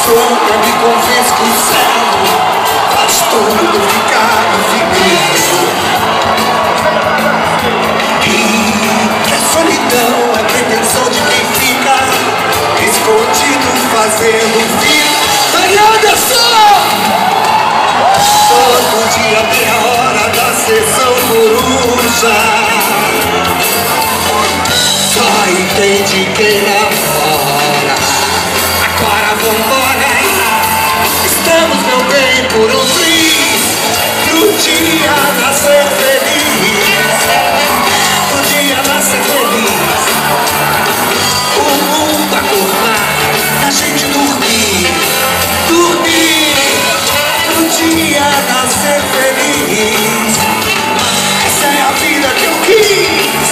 sombra me convence que o céu faz tudo ficar feliz. E a solidão é a pretensão de quem fica escondido fazendo vida. Mariana só! Todo dia meia hora da sessão coruja. Só entende quem namora. Agora vambora. Estamos, meu bem, por um triz pro dia nascer feliz. Pro dia nascer feliz. O mundo acordar, a gente dormir. Dormir pro dia nascer feliz. Essa é a vida que eu quis.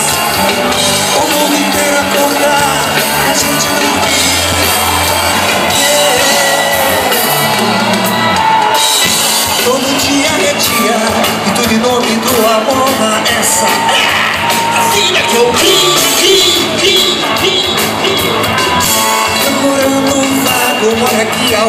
O mundo inteiro acordar, a gente dormir. Todo dia é dia, e tudo em nome do amor. Essa é a vida que eu quis. Procurando um vago, mora aqui a